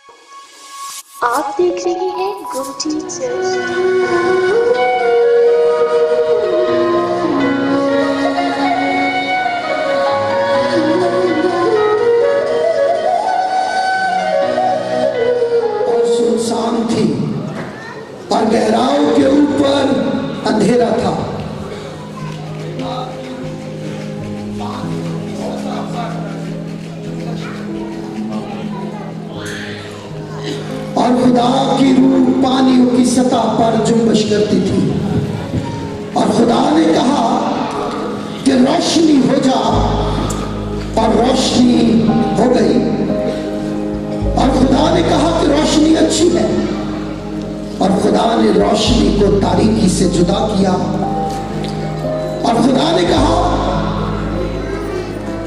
आप देख रहे हैं गुड टीचर। और सुनसान थी और गहराओं के ऊपर अंधेरा था। और खुदा की रूह पानियों की सतह पर जुम्बश करती थी। और खुदा ने कहा कि रोशनी हो जा, और रोशनी हो गई। और खुदा ने कहा कि रोशनी अच्छी है। और खुदा ने रोशनी को तारीकी से जुदा किया। और खुदा ने कहा,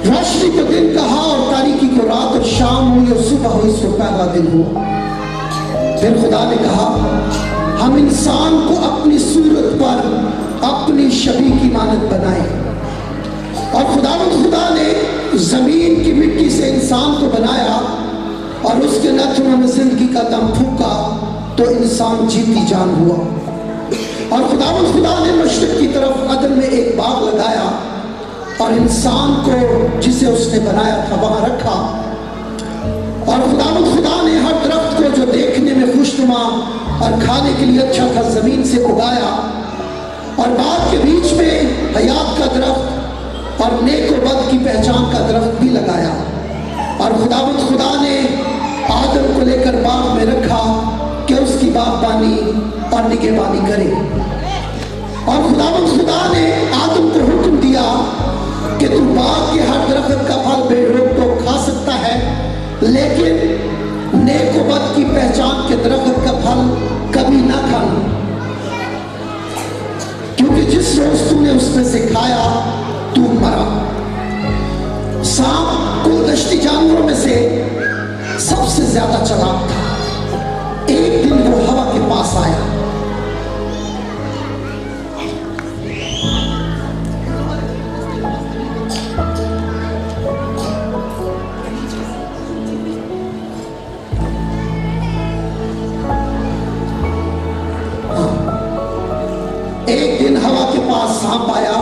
रोशनी को दिन कहा और तारीकी को रात, और शाम हुई और सुबह हुई, सो पहला दिन हुआ। फिर खुदा ने कहा, हम इंसान को अपनी सूरत पर अपनी छवि की मानद बनाए। और खुदा ने जमीन की मिट्टी से इंसान को बनाया और उसके नथनों में जिंदगी का दम फूका, तो इंसान जीती जान हुआ। और खुदा ने मशरिक की तरफ अदन में एक बाग लगाया और इंसान को जिसे उसने बनाया था वहां रखा। और खुदा ने हर दरख्त को जो देखने में खुशनुमा और खाने के लिए अच्छा था जमीन से उगाया, और बाग के बीच में हयात का दरख्त और नेक और बद की पहचान का दरख्त भी लगाया। और खुदा ने आदम को लेकर बाग में रखा कि उसकी बागबानी और निगहबानी करे। और खुदा ने आदम को हुक्म दिया कि तू बाग के हर दरख्त का फल बेरोक तो खा सकता है, लेकिन नेक और बद की पहचान के दरख्त का फल कभी ना खाना, क्योंकि जिस रोज तूने उसमें से खाया तू मरा। सांप कुल दश्ती जानवरों में से सबसे ज्यादा चालाक था। एक दिन वो हवा के पास आया सांप आया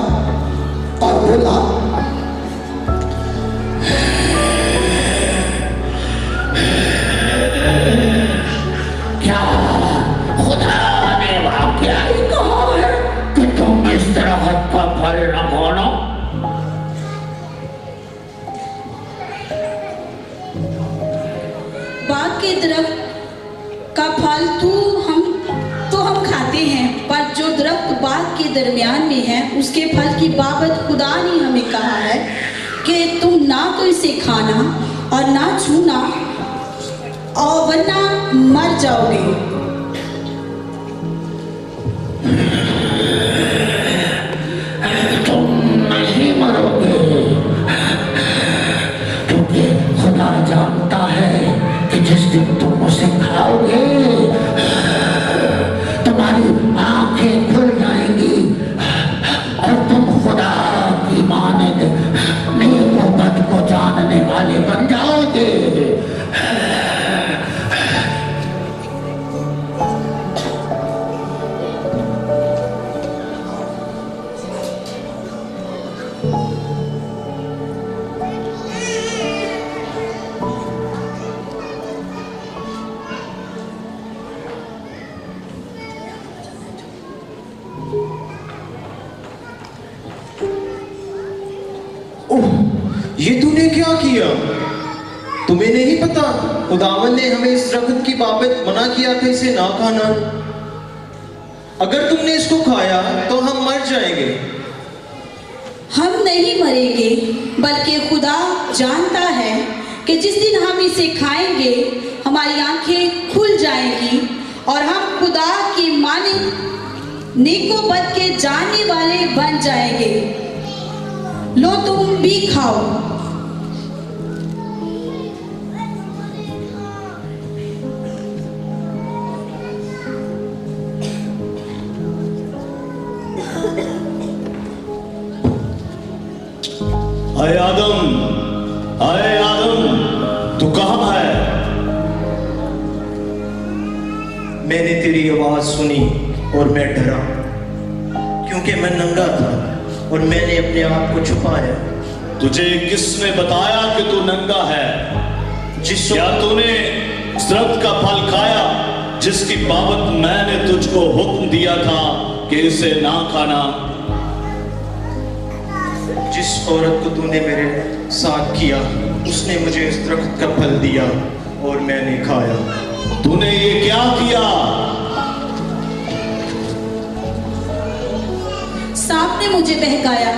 और बोला, क्या खुदा ने वाकया ही कहा है कि तुम इस दरख्त का फल न खाना? बाग के दरख्त का फल तो हम खाते हैं, पर जो दरख्त बाग के दरमियान में है उसके फल की बाबत खुदा ने हमें कहा है कि तुम ना तो इसे खाना और ना छूना, और वरना मर जाओगे। तुम नहीं मरोगे, क्योंकि खुदा जानता है कि जिस दिन तुम उसे खाओगे तुम्हारी आंखें खुल जाएंगी और तुम खुदा की मानद नेक और बद को जानने वाले बन जाओगे। ये तूने क्या किया? तुम्हें नहीं पता खुदावन ने हमें इस दरख्त की बाबत मना किया था इसे ना खाना। अगर तुमने इसको खाया तो हम मर जाएंगे। हम नहीं मरेंगे, बल्कि खुदा जानता है कि जिस दिन हम इसे खाएंगे हमारी आंखें खुल जाएंगी और हम खुदा की मानिंद नेको बद के जानने वाले बन जाएंगे। लो तुम भी खाओ। आए आदम, तू कहाँ है? मैंने तेरी आवाज़ सुनी और मैं डरा, क्योंकि मैं नंगा था और मैंने अपने आप को छुपाया। तुझे किसने बताया कि तू नंगा है? क्या तूने उस दरख्त का फल खाया जिसकी बाबत मैंने तुझको हुक्म दिया था कि इसे ना खाना? जिस औरत को तूने मेरे साथ किया उसने मुझे इस दरख्त का फल दिया और मैंने खाया। तूने ये क्या किया? सांप ने मुझे बहकाया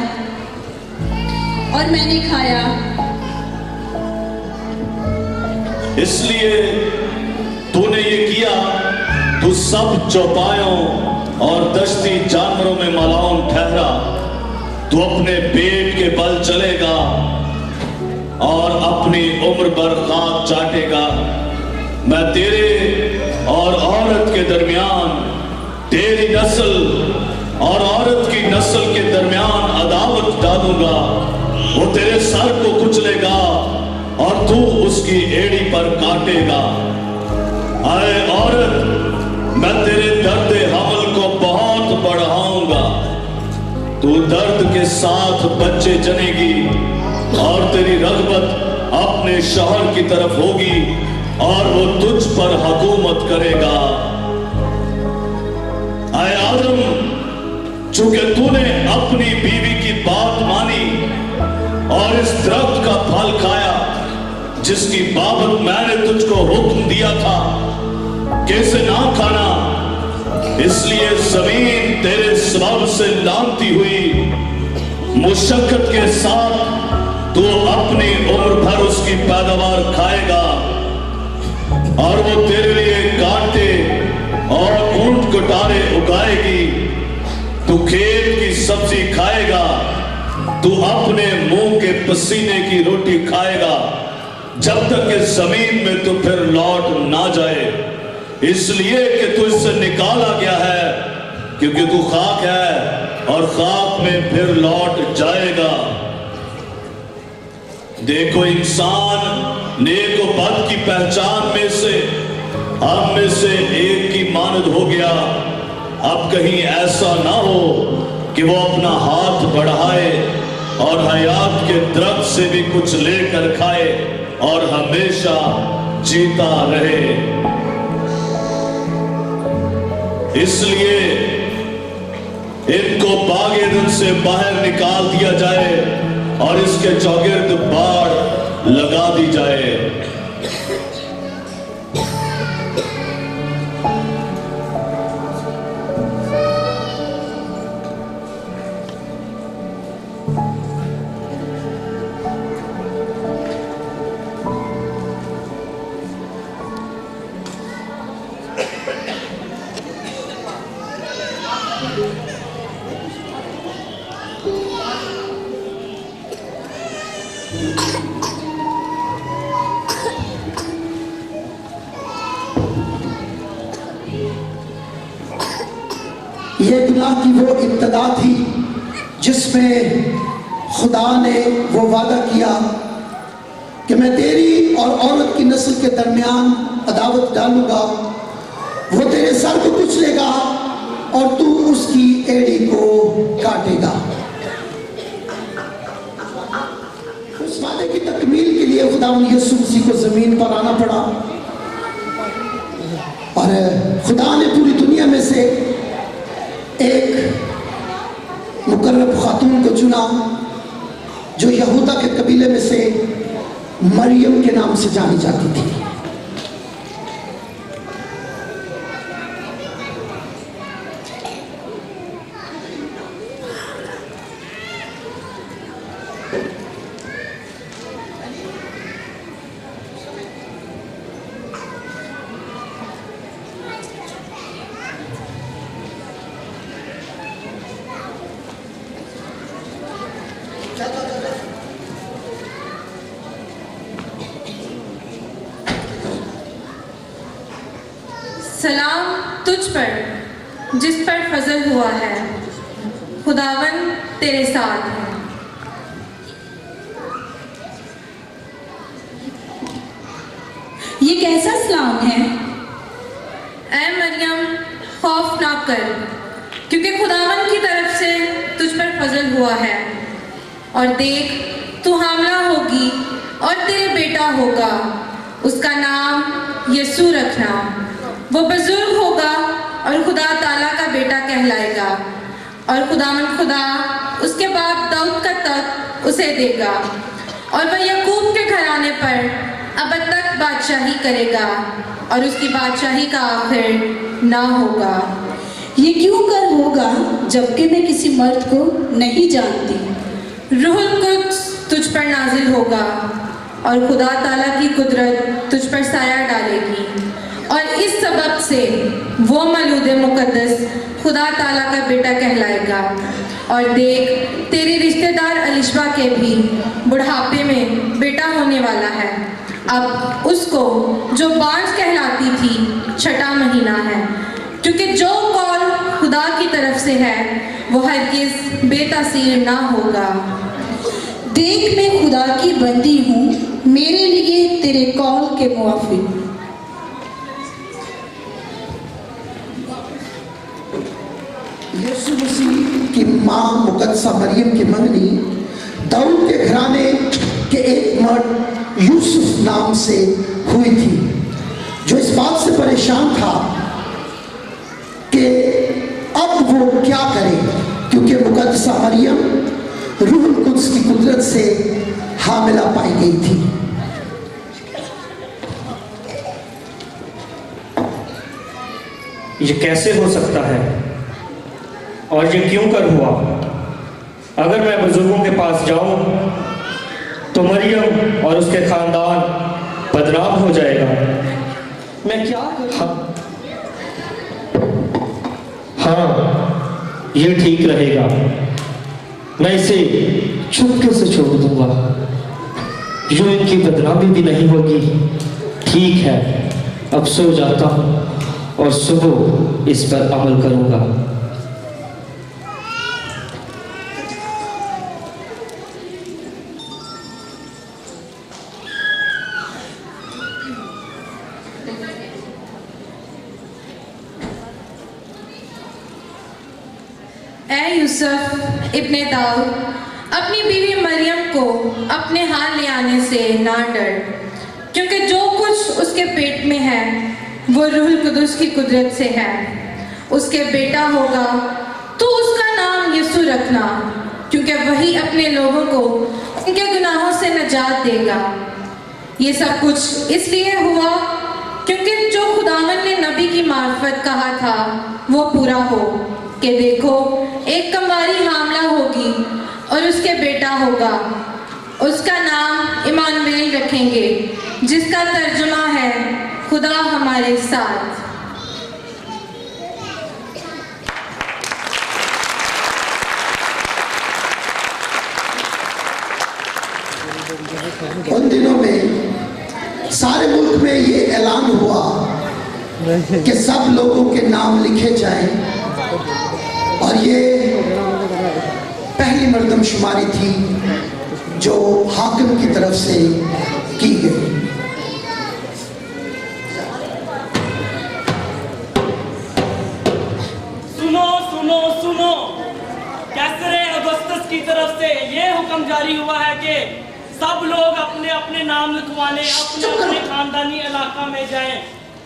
और मैंने खाया। इसलिए तूने ये किया। तू सब चौपायों और दश्ती जानवरों में मलाउन ठहरा। तू अपने पेट के बल चलेगा और अपनी उम्र भर खाक चाटेगा। मैं तेरे और औरत के दरमियान, तेरी नस्ल और औरत की नस्ल के दरमियान अदावत डालूंगा। वो तेरे सर को कुचलेगा और तू उसकी एड़ी पर काटेगा। अरे औरत, मैं तेरे दर्द हमल को बहुत बढ़ाऊंगा। तू दर्द के साथ बच्चे जनेगी और तेरी रग़बत अपने शौहर की तरफ होगी और वो तुझ पर हुकूमत करेगा। अरे आदम, चूंकि तूने अपनी बीवी की बात मानी और इस दरख्त का फल खाया जिसकी बाबत मैंने तुझको हुक्म दिया था कि इसे ना खाना, इसलिए जमीन तेरे सबब से लानती हुई। मुशक्कत के साथ तू अपनी उम्र भर उसकी पैदावार खाएगा और वो तेरे लिए कांटे और ऊंट कटारे उगाएगी। तू खेत की सब्जी खाएगा। तू अपने मुंह के पसीने की रोटी खाएगा जब तक कि जमीन में तू फिर लौट ना जाए, इसलिए कि तू इससे निकाला गया है, क्योंकि तू खाक है और खाक में फिर लौट जाएगा। देखो, इंसान नेक और बद की पहचान में से हम में से एक की मानद हो गया। अब कहीं ऐसा ना हो कि वो अपना हाथ बढ़ाए और हयात के दरख्त से भी कुछ लेकर खाए और हमेशा जीता रहे। इसलिए इनको बाग-ए-अदन से बाहर निकाल दिया जाए और इसके चौगिर्द बाड़ लगा दी जाए। ये गुनाह की वो इब्तदा थी जिसमें खुदा ने वो वादा किया कि मैं तेरी और औरत की नस्ल के दरमियान अदावत डालूंगा। वो तेरे सर को कुचलेगा और तू उसकी एड़ी को काटेगा। उस वादे की तकमील के लिए खुदा यीशु मसीह को जमीन पर आना पड़ा और खुदा ने पूरी दुनिया में से एक मुकर्रब खातून को चुना जो यहूदा के कबीले में से मरियम के नाम से जानी जाती थी। सलाम तुझ पर जिस पर फजल हुआ है, खुदावन तेरे साथ है। ये कैसा सलाम है? ऐ मरियम खौफ ना कर, क्योंकि खुदावन की तरफ से तुझ पर फजल हुआ है। और देख, तू हामला होगी और तेरे बेटा होगा, उसका नाम यसू रखना। वो बुजुर्ग होगा और खुदा ताला का बेटा कहलाएगा, और खुदावन खुदा उसके बाप दाऊद का तख्त उसे देगा, और वह याकूब के घराने पर अब तक बादशाही करेगा, और उसकी बादशाही का आखिर ना होगा। ये क्यों कर होगा जबकि मैं किसी मर्द को नहीं जानती? रूहुल कुद्स तुझ पर नाजिल होगा, और खुदा ताला की कुदरत तुझ पर साया डालेगी, और इस सबब से वो मौलूद मुकद्दस खुदा ताला का बेटा कहलाएगा। और देख, तेरी रिश्तेदार अलिशबा के भी बुढ़ापे में बेटा होने वाला है। अब उसको जो बांझ कहलाती थी 6वां महीना है, क्योंकि जो कौल खुदा की तरफ से है वो हरगिज़ बेतासीर ना होगा। देख, मैं खुदा की बंदी हूँ, मेरे लिए तेरे कौल के मुआफिक। यीशु मसीह की माँ मुकद्दसा मरियम की मंगनी दाऊद के घराने के एक मर्द यूसुफ नाम से हुई थी, जो इस बात से परेशान था कि अब वो क्या करे, क्योंकि मुकद्दसा मरियम रूहुल कुद्स की कुदरत से हामिला पाई गई थी। ये कैसे हो सकता है और ये क्यों कर हुआ? अगर मैं बुजुर्गों के पास जाऊं तो मरियम और उसके खानदान बदनाम हो जाएगा। मैं क्या करूं? हाँ, ये ठीक रहेगा। मैं इसे चुपके से छोड़ दूंगा, यूं इनकी बदनामी भी नहीं होगी। ठीक है, अब सो जाता हूं और सुबह इस पर अमल करूंगा। ऐ यूसुफ इब्ने दाऊद, अपनी बीवी मरियम को अपने हाथ ले आने से ना डर, क्योंकि जो कुछ उसके पेट में है वो रूहुल कुद्दूस की कुदरत से है। उसके बेटा होगा तो उसका नाम यसू रखना, क्योंकि वही अपने लोगों को उनके गुनाहों से निजात देगा। ये सब कुछ इसलिए हुआ क्योंकि जो खुदावन ने नबी की मार्फत कहा था वो पूरा हो कि देखो, एक कंवारी हामला होगी और उसके बेटा होगा, उसका नाम इमानुएल रखेंगे, जिसका तर्जुमा है खुदा हमारे साथ। उन दिनों में सारे मुल्क में ये ऐलान हुआ कि सब लोगों के नाम लिखे जाएं, और ये पहली मर्दमशुमारी थी जो हाकिम की तरफ से की गई। सुनो सुनो सुनो, कैसरे अगस्तस की तरफ से ये हुक्म जारी हुआ है कि सब लोग अपने अपने नाम लिखवाने अपने अपने खानदानी इलाका में जाएं,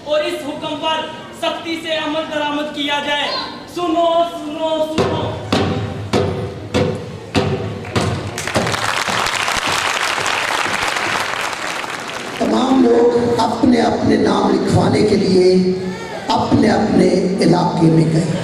और इस हुक्म पर सख्ती से अमल दरामद किया जाए। सुनो सुनो सुनो। तमाम लोग अपने अपने नाम लिखवाने के लिए अपने अपने इलाके में गए।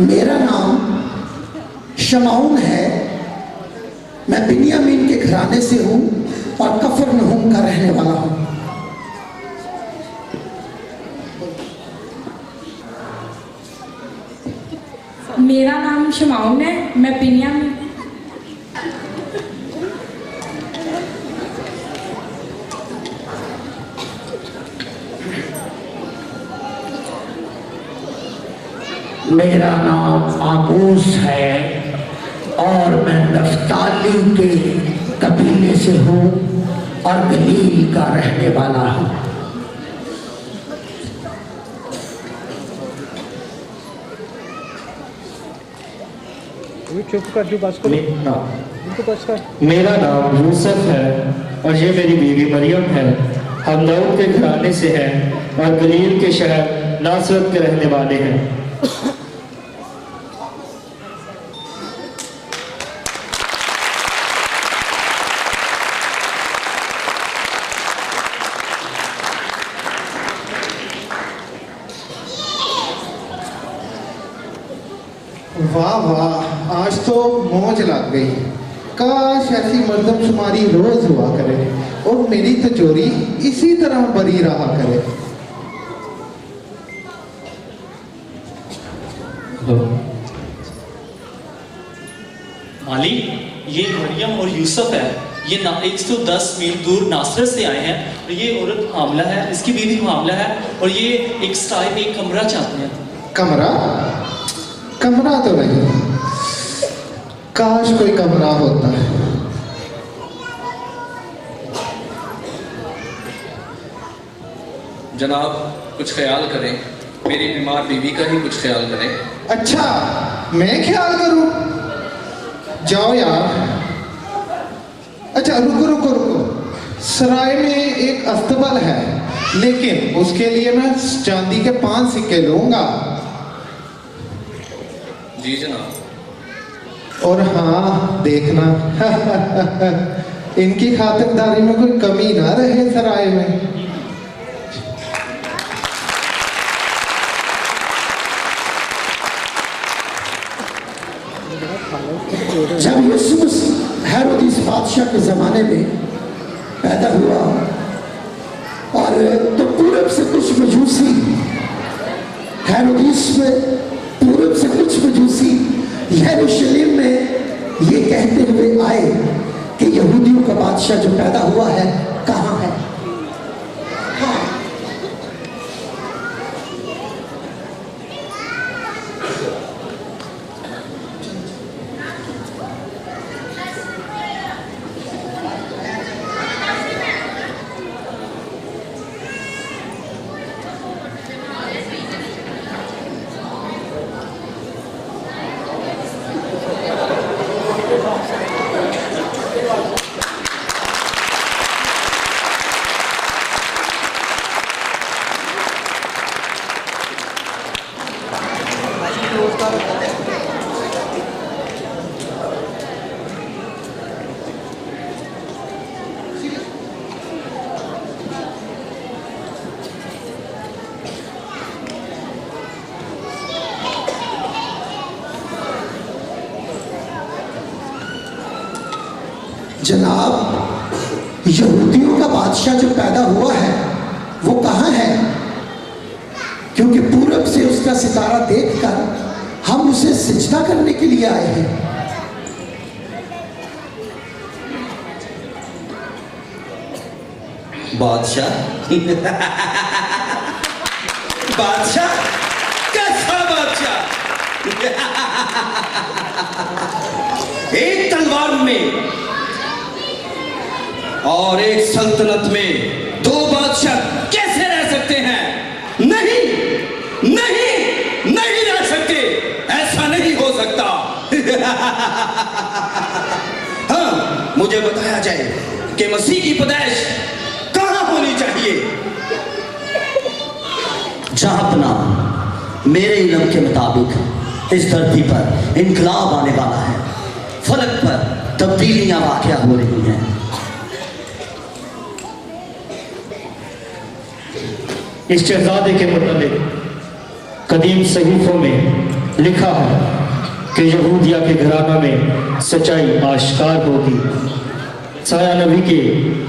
मेरा नाम शमाउन है, मैं बिन्यामीन के घराने से हूँ और कफरनहूम का रहने वाला हूँ। मेरा नाम शमाउन है, मैं पिनिया में। मेरा नाम आबूस है और मैं नफ्ताली के कबीले से हूँ और गलील का रहने वाला हूँ। मेरा नाम यूसुफ है और ये मेरी बीवी मरियम है। हम दाऊद के घराने से हैं और गलील के शहर नासरत के रहने वाले हैं। वाह वाह, आज तो मौज लग गई। काश ऐसी मर्दमशुमारी रोज हुआ करे और मेरी तिजोरी इसी तरह भरी रहा करे। माली, ये मरियम और यूसुफ है। ये 110 मील दूर नासरत से आए हैं और ये औरत हामला है, इसकी बीवी हामला है और ये एक सराय में एक कमरा चाहते हैं। कमरा? कमरा तो नहीं, काश कोई कमरा होता है। जनाब, कुछ ख्याल करें, मेरी बीमार बीवी का ही कुछ ख्याल करें। अच्छा, मैं ख्याल करूं? जाओ यार। अच्छा रुको रुको रुको, सराय में एक अस्तबल है, लेकिन उसके लिए मैं चांदी के 5 सिक्के लूंगा। जी जनाब। और हाँ देखना इनकी खातिरदारी में कोई कमी ना रहे सराय में। जब यूसुफ हेरोदिस बादशाह के जमाने में पैदा हुआ और तो पूरब से कुछ मजूसी, हेरोदिस में पूरब से कुछ मजूसी यरूशलेम में ये कहते हुए आए कि यहूदियों का बादशाह जो पैदा हुआ है कहाँ है। हाँ। जनाब, यहूदियों का बादशाह जो पैदा हुआ है वो कहाँ है? क्योंकि पूरब से उसका सितारा देखकर हम उसे सिजदा करने के लिए आए हैं। बादशाह? बादशाह? कैसा बादशाह? एक तलवार में और एक सल्तनत में 2 बादशाह कैसे रह सकते हैं? नहीं नहीं नहीं रह सकते, ऐसा नहीं हो सकता। हाँ, मुझे बताया जाए कि मसीह की पैदाइश कहां होनी चाहिए। जहापना मेरे इल्म के मुताबिक इस धरती पर इनकलाब आने वाला है, फलक पर तब्दीलियां वाक़या हो रही हैं। इस शहजादे के मुताबिक कदीम सहीफों में लिखा है कि यहूदिया के घराना में सच्चाई आश्कार होगी। साया नबी के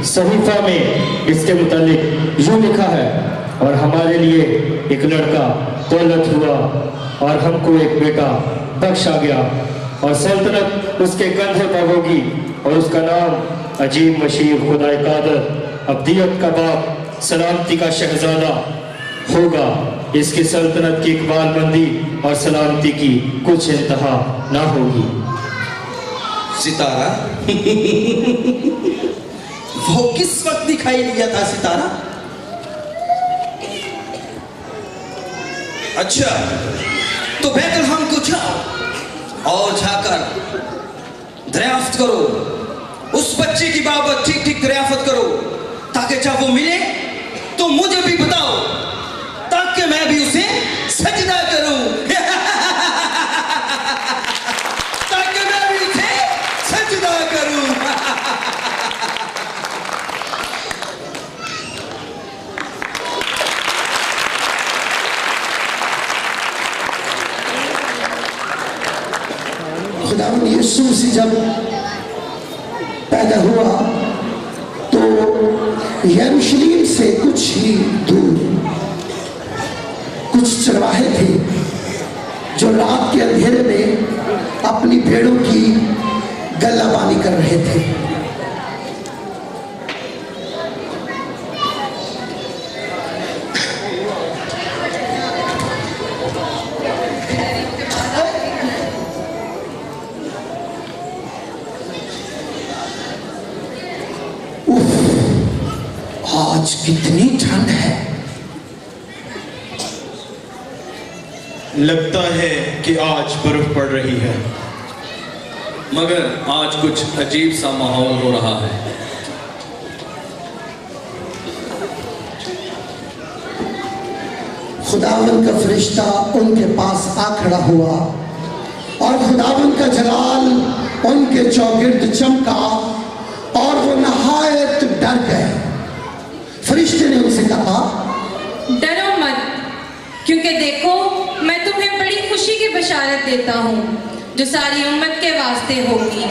सहीफा में इसके मुताबिक यूं लिखा है, और हमारे लिए एक लड़का दौलत हुआ और हमको एक बेटा बख्शा गया और सल्तनत उसके कंधे पर होगी और उसका नाम अजीब मशीर खुदाए कादर अब्दियत का बाप सलामती का शहजादा होगा। इसकी सल्तनत की इकबालमंदी और सलामती की कुछ इंतहा ना होगी। सितारा वो किस वक्त दिखाई दिया था सितारा? अच्छा, तो बैतलहम को जाओ और जाकर दरियाफ्त करो, उस बच्चे की बाबत ठीक ठीक दरियाफ्त करो, ताकि जब वो मिले तो मुझे भी बताओ, ताकि मैं भी उसे सजदा करूं। ताकि मैं भी उसे सजदा करूं। खुदावंद यीशु मसीह जब पैदा हुआ तो यरूशलेम से कुछ ही दूर कुछ चरवाहे थे जो रात के अंधेरे में अपनी भेड़ों की गल्लाबानी कर रहे थे। आज कितनी ठंड है। लगता है कि आज बर्फ पड़ रही है, मगर आज कुछ अजीब सा माहौल हो रहा है। खुदावन का फरिश्ता उनके पास आ खड़ा हुआ और खुदावन का जलाल उनके चौगिर्द चमका और वो नहायत डर गए। फरिश्ते ने उनसे कहा, डरो मत, क्योंकि देखो मैं तुम्हें बड़ी खुशी की बशारत देता हूँ जो सारी उम्मत के वास्ते होगी।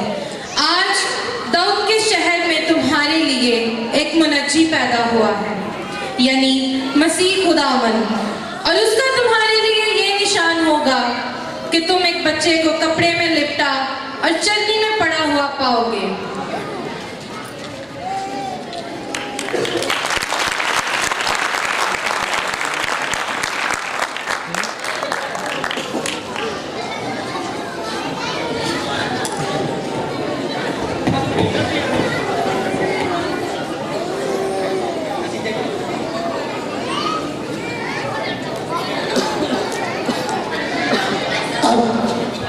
आज दाऊद के शहर में तुम्हारे लिए एक मुनज्जी पैदा हुआ है, यानी मसीह खुदावन, और उसका तुम्हारे लिए ये निशान होगा कि तुम एक बच्चे को कपड़े में लिपटा और चलनी में पड़ा हुआ पाओगे।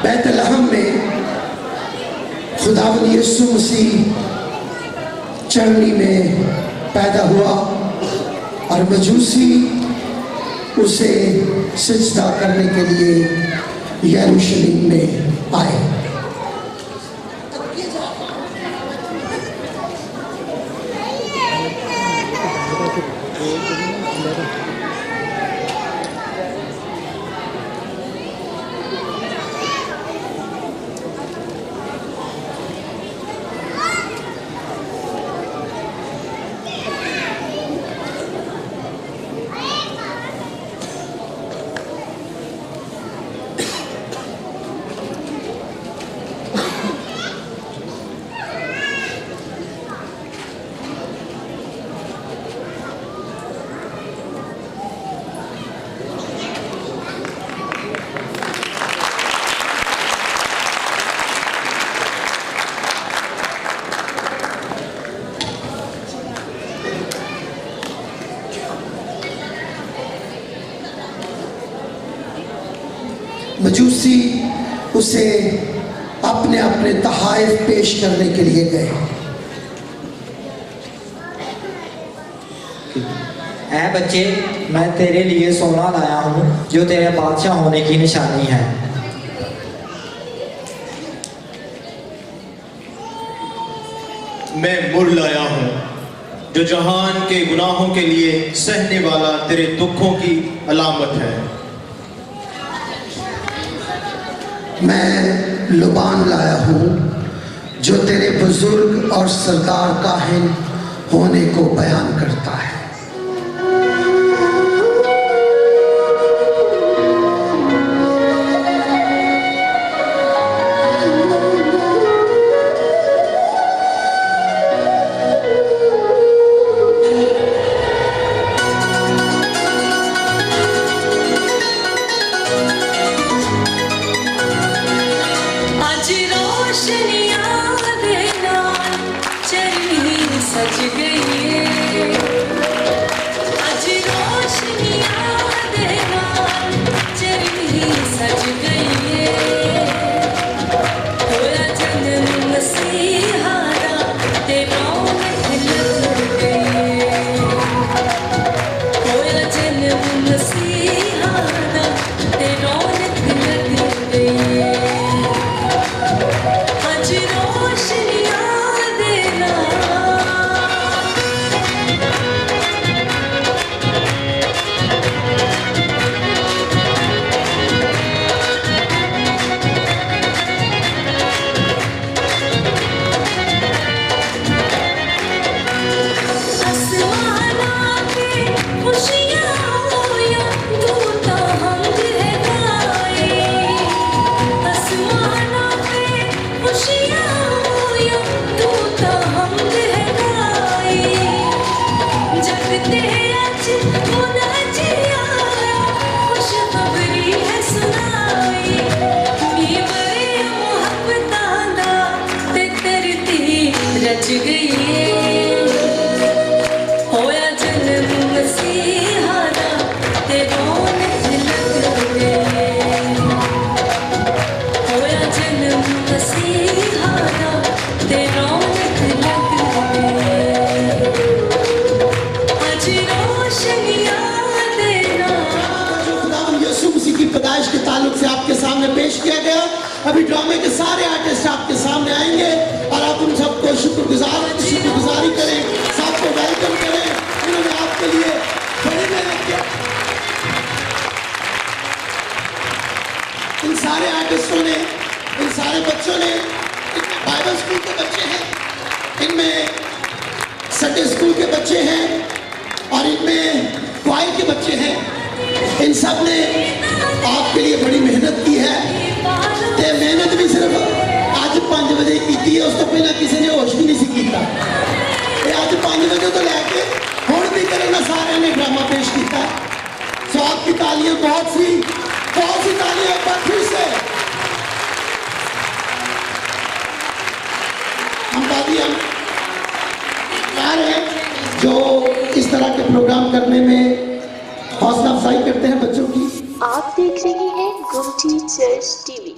बैतलहम में खुदावंद यीशु मसीह चरनी में पैदा हुआ और मजूसी उसे सजदा करने के लिए यरूशलेम में आए। मजूसी उसे अपने अपने तहाइफ पेश करने के लिए गए। ऐ बच्चे, मैं तेरे लिए सोना लाया हूँ जो तेरे बादशाह होने की निशानी है। मैं मुर लाया हूँ जो जहान के गुनाहों के लिए सहने वाला तेरे दुखों की अलामत है। मैं लुबान लाया हूँ जो तेरे बुजुर्ग और सरदार काहिन होने को बयान करता है। पेश किया गया। अभी ड्रामे के सारे आर्टिस्ट आपके सामने आएंगे और आप उन सबको शुक्रगुजारी करें, सबको वेलकम करें। उन्होंने आपके लिए बड़ी मेहनत की। इन सारे आर्टिस्टों ने, इन सारे बच्चों ने, इनमें बाइबल स्कूल के बच्चे हैं, इनमें संडे स्कूल के बच्चे हैं और इनमें क्वायर के बच्चे हैं। इन सब ने आपके लिए बड़ी मेहनत की है। ते मेहनत भी सिर्फ आज 5 बजे की है, उस तो पहले किसी ने होश भी नहीं किया। आज 5 बजे तो लैके हुण भी करना सारे ने ड्रामा पेश किया। सो आपकी तालियां बहुत सी तालियां पर फिर से हम हैं जो इस तरह के प्रोग्राम करने में हौसला अफजाई करते हैं बच्चों की। आप देख रहे हैं गुमटी चर्च टीवी।